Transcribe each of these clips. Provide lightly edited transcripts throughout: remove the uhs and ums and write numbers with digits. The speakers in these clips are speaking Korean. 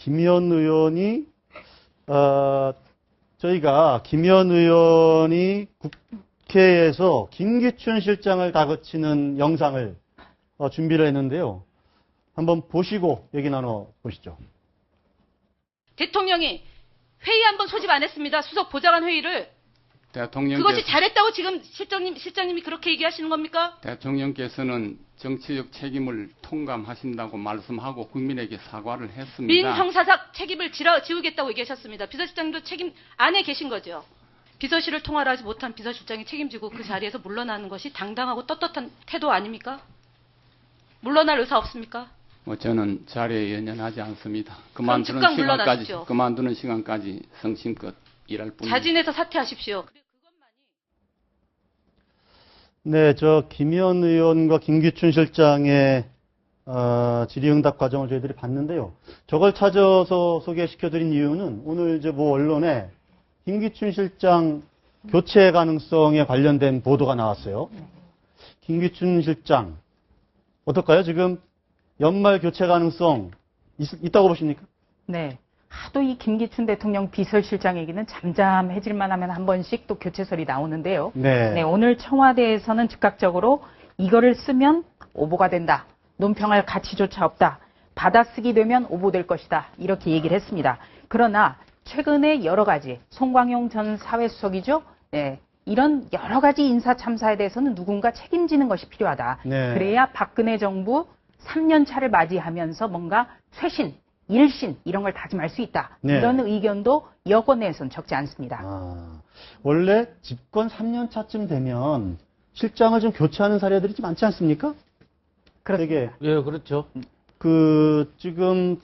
김현 의원이 저희가 김현 의원이 국회에서 김기춘 실장을 다그치는 영상을 준비를 했는데요. 한번 보시고 얘기 나눠 보시죠. 대통령이 회의 한번 소집 안 했습니다. 수석 보좌관 회의를. 그것이 잘했다고 지금 실장님이 그렇게 얘기하시는 겁니까? 대통령께서는 정치적 책임을 통감하신다고 말씀하고 국민에게 사과를 했습니다. 민형사상 책임을 지우겠다고 얘기하셨습니다. 비서실장도 책임 안에 계신 거죠. 비서실을 통화를 하지 못한 비서실장이 책임지고 그 자리에서 물러나는 것이 당당하고 떳떳한 태도 아닙니까? 물러날 의사 없습니까? 저는 자리에 연연하지 않습니다. 즉각 물러나십시오. 그만두는 시간까지 성심껏 일할 뿐입니다. 자진해서 사퇴하십시오. 네, 김현 의원과 김기춘 실장의 질의응답 과정을 저희들이 봤는데요. 저걸 찾아서 소개시켜드린 이유는 오늘 언론에 김기춘 실장 교체 가능성에 관련된 보도가 나왔어요. 김기춘 실장 어떨까요? 지금 연말 교체 가능성 있다고 보십니까? 네. 하도 이 김기춘 대통령 비서실장 얘기는 잠잠해질만 하면 한 번씩 또 교체설이 나오는데요. 네. 오늘 청와대에서는 즉각적으로 이거를 쓰면 오보가 된다. 논평할 가치조차 없다. 받아쓰기 되면 오보될 것이다. 이렇게 얘기를 했습니다. 그러나 최근에 여러 가지 송광용 전 사회수석이죠. 네. 이런 여러 가지 인사 참사에 대해서는 누군가 책임지는 것이 필요하다. 네. 그래야 박근혜 정부 3년 차를 맞이하면서 뭔가 쇄신, 일신 이런 걸 다짐할 수 있다. 네. 이런 의견도 여권 내에서는 적지 않습니다. 원래 집권 3년 차쯤 되면 실장을 좀 교체하는 사례들이 좀 많지 않습니까? 되게 예, 그렇죠. 지금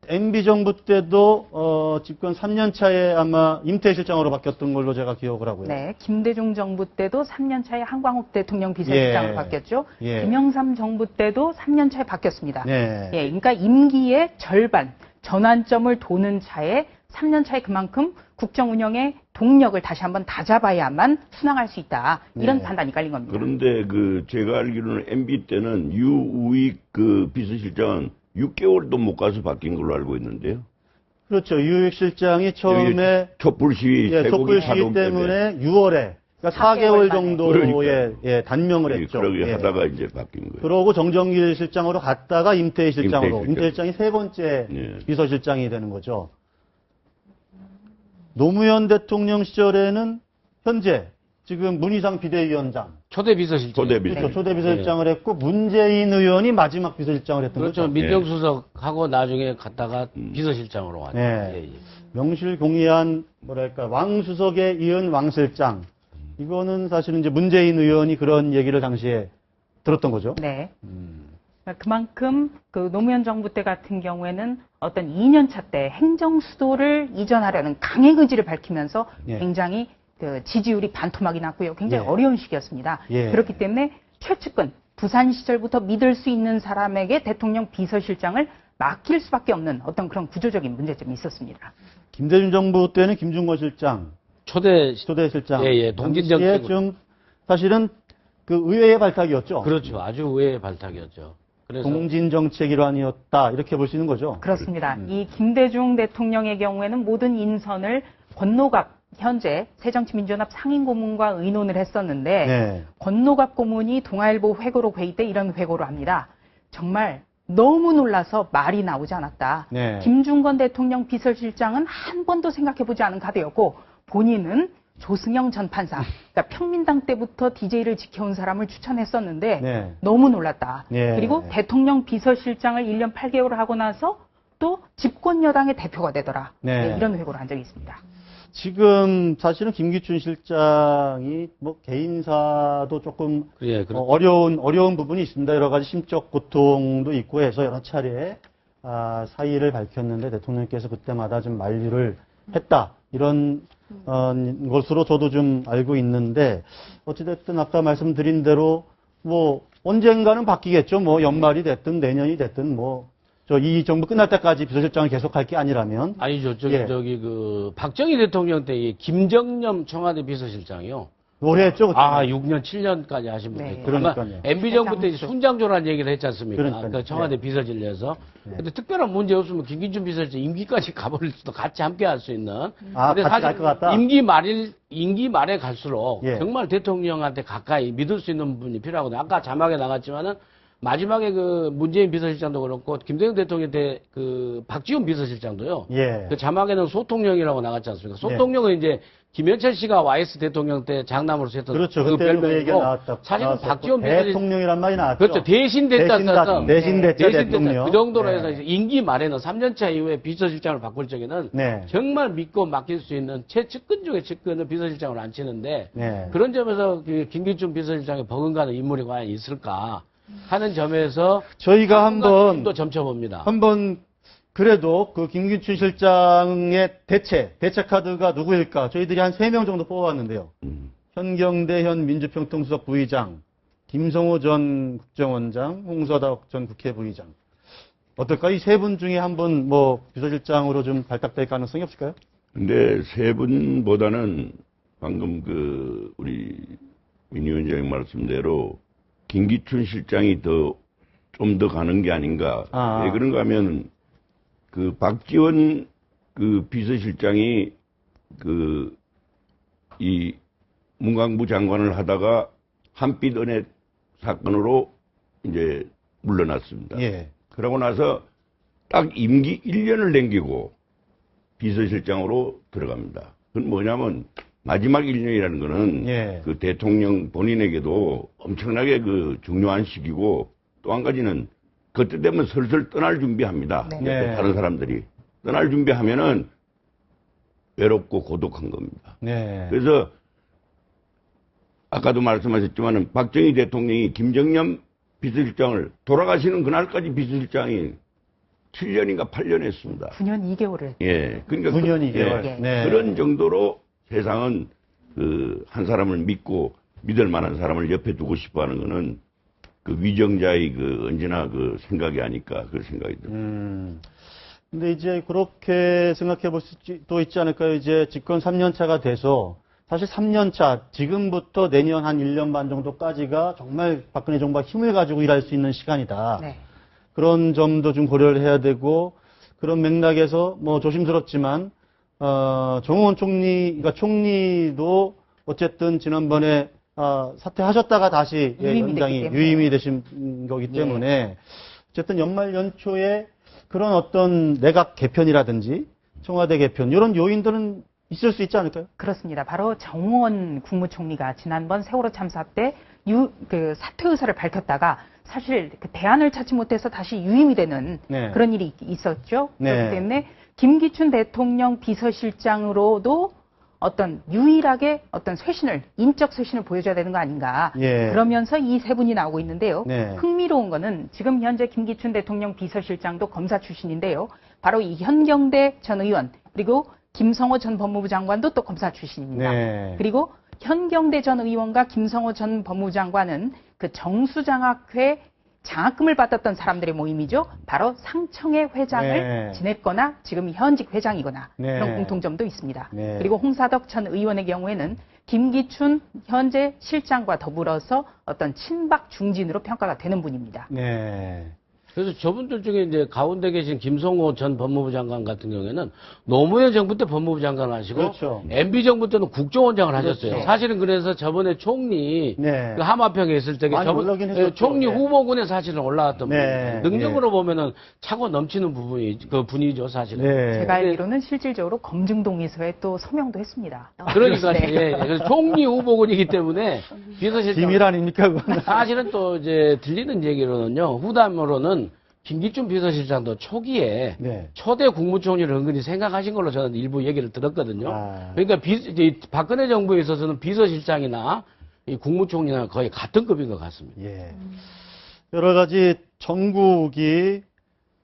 MB 정부 때도 집권 3년 차에 아마 임태 실장으로 바뀌었던 걸로 제가 기억을 하고요. 네, 김대중 정부 때도 3년 차에 한광욱 대통령 비서실장으로 바뀌었죠. 예. 김영삼 정부 때도 3년 차에 바뀌었습니다. 네. 예, 그러니까 임기의 절반, 전환점을 도는 차에 3년 차에 그만큼 국정 운영의 동력을 다시 한번 다잡아야만 순항할 수 있다. 이런 네. 판단이 깔린 겁니다. 그런데 제가 알기로는 MB 때는 유우익 비서실장은 6개월도 못 가서 바뀐 걸로 알고 있는데요. 그렇죠. 유익 실장이 처음에 촛불 시위, 촛불 시위 때문에 6월에 그러니까 4개월 정도의 단명을 했죠. 그러게 하다가 이제 바뀐 거예요. 그러고 정정길 실장으로 갔다가 임태희 실장으로. 임태희 실장이 세 번째 비서실장이 되는 거죠. 노무현 대통령 시절에는 현재 지금 문희상 비대위원장. 초대 비서실장. 그렇죠. 초대 비서실장을 했고 문재인 의원이 마지막 비서실장을 했던 거죠. 거죠. 민정수석하고 나중에 갔다가 비서실장으로 왔죠. 네. 명실공히한 왕수석에 이은 왕실장. 이거는 사실은 이제 문재인 의원이 그런 얘기를 당시에 들었던 거죠. 네. 그만큼 노무현 정부 때 같은 경우에는 어떤 2년차 때 행정 수도를 이전하려는 강행 의지를 밝히면서 굉장히 지지율이 반토막이 났고요. 굉장히 어려운 시기였습니다. 그렇기 때문에 최측근, 부산 시절부터 믿을 수 있는 사람에게 대통령 비서실장을 맡길 수밖에 없는 어떤 그런 구조적인 문제점이 있었습니다. 김대중 정부 때는 김중건 실장, 초대 실장, 동진정책 좀 사실은 의회의 발탁이었죠. 그렇죠. 아주 의회의 발탁이었죠. 그래서 동진정책 일환이었다 이렇게 볼 수 있는 거죠. 그렇습니다. 이 김대중 대통령의 경우에는 모든 인선을 권노갑 현재 새정치민주연합 상임고문과 의논을 했었는데 권노갑 고문이 동아일보 회고록 회의 때 이런 회고를 합니다. 정말 너무 놀라서 말이 나오지 않았다. 김중건 대통령 비서실장은 한 번도 생각해보지 않은 카드였고 본인은 조승영 전 판사, 그러니까 평민당 때부터 DJ를 지켜온 사람을 추천했었는데 너무 놀랐다. 그리고 대통령 비서실장을 1년 8개월을 하고 나서 또 집권 여당의 대표가 되더라. 이런 회고를 한 적이 있습니다. 지금 사실은 김기춘 실장이 개인사도 조금 어려운 부분이 있습니다. 여러 가지 심적 고통도 있고 해서 여러 차례 사의를 밝혔는데 대통령께서 그때마다 좀 만류를 했다. 이런 것으로 저도 좀 알고 있는데 어찌됐든 아까 말씀드린 대로 언젠가는 바뀌겠죠. 연말이 됐든 내년이 됐든 이 정부 끝날 때까지 비서실장을 계속할 게 아니라면. 아니죠. 박정희 대통령 때 김정념 청와대 비서실장이요. 오래 했죠. 그때. 6년, 7년까지 하신 분이 네. 있고. 그러니까요. MB 정부 때 순장조라는 얘기를 했지 않습니까? 그러니까요. 그 청와대 네. 비서실에서. 네. 근데 특별한 문제 없으면 김기춘 비서실장 임기까지 가버릴 수도 같이 함께 할 수 있는. 근데 같이 갈 것 같다. 임기 말에 갈수록 예. 정말 대통령한테 가까이 믿을 수 있는 분이 필요하거든요. 아까 자막에 나갔지만은 마지막에 그 문재인 비서실장도 그렇고 김대중 대통령 때 그 박지원 비서실장도요. 예. 그 자막에는 소통령이라고 나갔지 않습니까? 소통령은 이제 김현철 씨가 YS 대통령 때 장남으로 했던 그렇죠. 그때 그 얘기가 나왔다. 사실은 나왔었고, 박지원 비서실장 대통령이란 말이 나왔죠. 그렇죠. 대신 됐다 대신 됐죠. 대통령. 그 정도로 해서 네. 이제 임기 말에는 3년차 이후에 비서실장을 바꿀 적에는 네. 정말 믿고 맡길 수 있는 최측근 중에 측근을 비서실장으로 앉히는데 네. 그런 점에서 그 김기춘 비서실장이 버금가는 인물이 과연 있을까 하는 점에서 저희가 한번 또 점쳐봅니다. 그래도 그 김기춘 실장의 대체 카드가 누구일까? 저희들이 한 3명 정도 뽑아왔는데요. 현경대 현 민주평통수석 부의장, 김성호 전 국정원장, 홍서덕 전 국회 부의장. 어떨까? 이 세 분 중에 한 분 비서실장으로 좀 발탁될 가능성이 없을까요? 근데 세 분보다는 방금 우리 민 위원장님 말씀대로 김기춘 실장이 좀 더 가는 게 아닌가. 왜 그런가 하면 박지원 비서실장이 이 문광부 장관을 하다가 한빛은혜 사건으로 이제 물러났습니다. 예. 그러고 나서 딱 임기 1년을 남기고 비서실장으로 들어갑니다. 그건 뭐냐면 마지막 1년이라는 거는 예. 그 대통령 본인에게도 엄청나게 중요한 시기고 또 한 가지는 그때 되면 슬슬 떠날 준비합니다. 네. 다른 사람들이 떠날 준비하면은 외롭고 고독한 겁니다. 네. 그래서 아까도 말씀하셨지만은 박정희 대통령이 김정년 비서실장을 돌아가시는 그날까지 비서실장이 7년인가 8년 했습니다. 9년 2개월을. 예. 그러니까 9년 2개월. 예. 네. 그런 정도로 세상은 한 사람을 믿고 믿을 만한 사람을 옆에 두고 싶어 하는 거는 위정자의 언제나 생각이 아닐까 그런 생각이 듭니다. 근데 이제 그렇게 생각해 볼 수도 있지 않을까요? 이제 집권 3년차가 돼서 사실 3년차, 지금부터 내년 한 1년 반 정도까지가 정말 박근혜 정부가 힘을 가지고 일할 수 있는 시간이다. 네. 그런 점도 좀 고려를 해야 되고, 그런 맥락에서 조심스럽지만, 정호원 총리도 어쨌든 지난번에 사퇴하셨다가 다시 유임이 되신 거기 때문에, 어쨌든 연말 연초에 그런 어떤 내각 개편이라든지 청와대 개편, 이런 요인들은 있을 수 있지 않을까요? 그렇습니다. 바로 정호원 국무총리가 지난번 세월호 참사 때 사퇴 의사를 밝혔다가 사실 대안을 찾지 못해서 다시 유임이 되는 네. 그런 일이 있었죠. 네. 그렇기 때문에 김기춘 대통령 비서실장으로도 유일하게 인적 쇄신을 보여줘야 되는 거 아닌가. 예. 그러면서 이 세 분이 나오고 있는데요. 네. 흥미로운 거는 지금 현재 김기춘 대통령 비서실장도 검사 출신인데요. 바로 이 현경대 전 의원 그리고 김성호 전 법무부 장관도 또 검사 출신입니다. 네. 그리고 현경대 전 의원과 김성호 전 법무부 장관은 정수장학회 장학금을 받았던 사람들의 모임이죠. 바로 상청회 회장을 네. 지냈거나 지금 현직 회장이거나 네. 그런 공통점도 있습니다. 네. 그리고 홍사덕 전 의원의 경우에는 김기춘 현재 실장과 더불어서 친박 중진으로 평가가 되는 분입니다. 네. 그래서 저분들 중에 이제 가운데 계신 김성호 전 법무부 장관 같은 경우에는 노무현 정부 때 법무부 장관을 하시고 그렇죠. MB 정부 때는 국정원장을 하셨어요. 그렇죠. 사실은 그래서 저번에 총리 네. 하마평에 있을 때 많이 올라오긴 했었죠. 총리 네. 후보군에 사실은 올라왔던 네. 분이에요. 능력으로 보면은 차고 넘치는 분이죠, 사실은. 네. 제가 알기로는 실질적으로 검증동의서에 또 서명도 했습니다. 그러니까 네. 예. 그래서 총리 후보군이기 때문에 비서실장 비밀 아닙니까, 그건? 사실은 또 이제 들리는 얘기로는요. 후담으로는 김기춘 비서실장도 초기에 네. 초대 국무총리를 은근히 생각하신 걸로 저는 일부 얘기를 들었거든요. 그러니까 이제 박근혜 정부에 있어서는 비서실장이나 이 국무총리나 거의 같은 급인 것 같습니다. 예. 여러 가지 전국이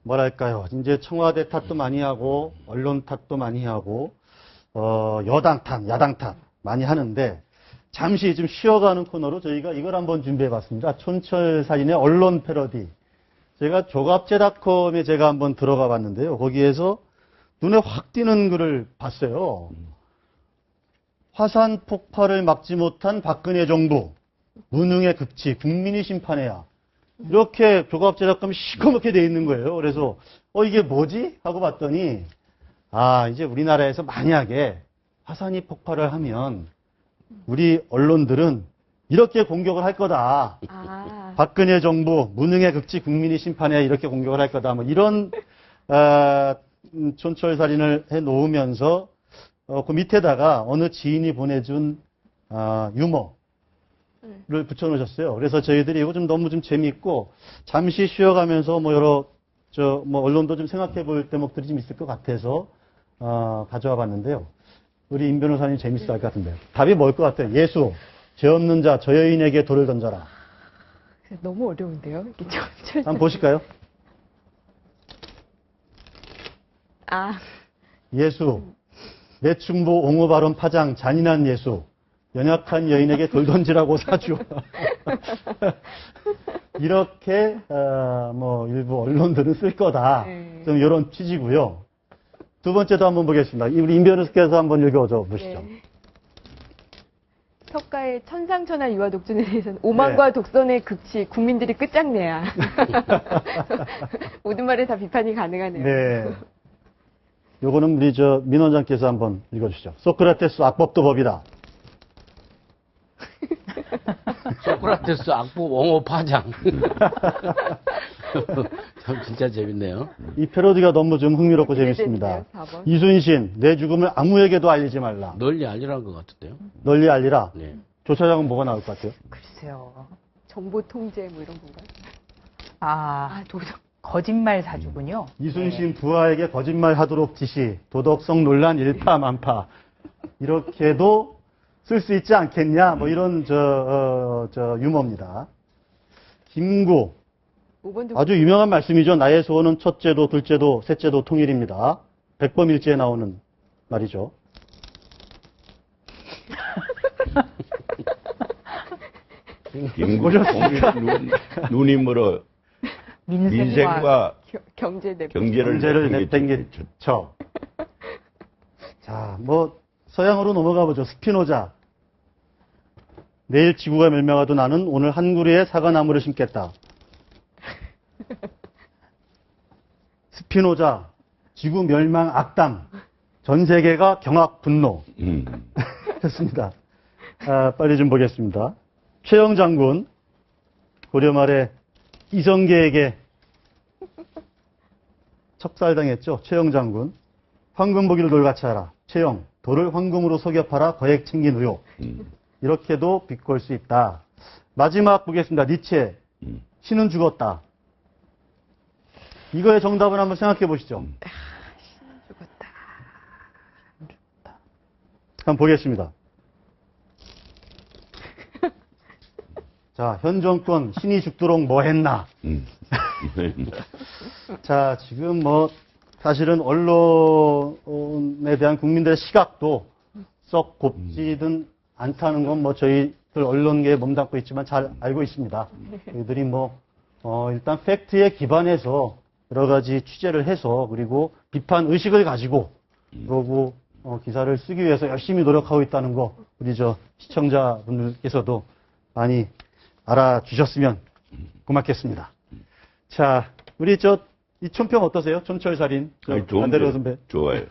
뭐랄까요. 이제 청와대 탓도 많이 하고 언론 탓도 많이 하고 여당 탓, 야당 탓 많이 하는데 잠시 좀 쉬어가는 코너로 저희가 이걸 한번 준비해봤습니다. 촌철살인의 언론 패러디. 제가 조갑제닷컴에 제가 한번 들어가 봤는데요. 거기에서 눈에 확 띄는 글을 봤어요. 화산 폭발을 막지 못한 박근혜 정부, 무능의 극치, 국민이 심판해야. 이렇게 조갑제작감이 시커멓게 돼 있는 거예요. 그래서, 이게 뭐지? 하고 봤더니, 이제 우리나라에서 만약에 화산이 폭발을 하면, 우리 언론들은 이렇게 공격을 할 거다. 박근혜 정부, 무능의 극치, 국민이 심판해야 이렇게 공격을 할 거다. 뭐 이런, 촌철살인을 해 놓으면서, 그 밑에다가 어느 지인이 보내준, 유머를 붙여놓으셨어요. 그래서 저희들이 이거 좀 너무 좀 재미있고, 잠시 쉬어가면서 뭐 여러, 언론도 좀 생각해 볼 대목들이 좀 있을 것 같아서, 가져와 봤는데요. 우리 임 변호사님 재밌어 할 것 같은데. 답이 뭘 것 같아요? 예수, 죄 없는 자, 저 여인에게 돌을 던져라. 너무 어려운데요? 이게 한번 보실까요? 예수, 내충보 옹호발언 파장, 잔인한 예수, 연약한 여인에게 돌 던지라고 사주. 이렇게, 일부 언론들은 쓸 거다. 좀 이런 취지고요. 두 번째도 한번 보겠습니다. 우리 임 변호사께서 한번 읽어줘 보시죠. 네. 석가의 천상천하 유아 독준에 대해서는 오만과 독선의 극치, 국민들이 끝장내야. 모든 말에 다 비판이 가능하네요. 네. 요거는 우리 민 원장께서 한번 읽어주시죠. 소크라테스 악법도 법이다. 소크라테스 악보 옹호 파장. 참 진짜 재밌네요. 이 패러디가 너무 좀 흥미롭고 재밌습니다. 이순신, 내 죽음을 아무에게도 알리지 말라. 널리 알리라는 것 같은데요. 널리 알리라. 네. 조차장은 뭐가 나올 것 같아요? 글쎄요. 정보 통제 뭐 이런 건가요? 도덕. 거짓말 사주군요. 이순신 부하에게 거짓말 하도록 지시, 도덕성 논란 일파만파. 이렇게도 쓸 수 있지 않겠냐? 뭐 이런 유머입니다. 김구. 아주 유명한 말씀이죠. 나의 소원은 첫째도, 둘째도, 셋째도 통일입니다. 백범일지에 나오는 말이죠. 김구 눈이 멀어 민생과 경제를 내팽개쳐. 자, 서양으로 넘어가 보죠. 스피노자. 내일 지구가 멸망하도 나는 오늘 한 그루의 사과나무를 심겠다. 스피노자, 지구 멸망 악담, 전 세계가 경악 분노. 됐습니다. 빨리 좀 보겠습니다. 최영 장군, 고려 말에 이성계에게 척살당했죠. 최영 장군. 황금 보기를 돌같이 하라. 최영, 돌을 황금으로 속여 팔아 거액 챙긴 우요. 이렇게도 비꼬을 수 있다. 마지막 보겠습니다. 니체, 신은 죽었다. 이거의 정답은 한번 생각해 보시죠. 신은 죽었다. 한번 보겠습니다. 자, 현 정권 신이 죽도록 뭐 했나? 자, 지금 사실은 언론에 대한 국민들의 시각도 썩 곱지든 않다는 건 저희들 언론계에 몸담고 있지만 잘 알고 있습니다. 저희들이 일단 팩트에 기반해서 여러 가지 취재를 해서 그리고 비판 의식을 가지고 그러고 기사를 쓰기 위해서 열심히 노력하고 있다는 거 우리 시청자분들께서도 많이 알아주셨으면 고맙겠습니다. 자, 우리 이 촌평 어떠세요? 촌철살인. 좋은데, 좋아요.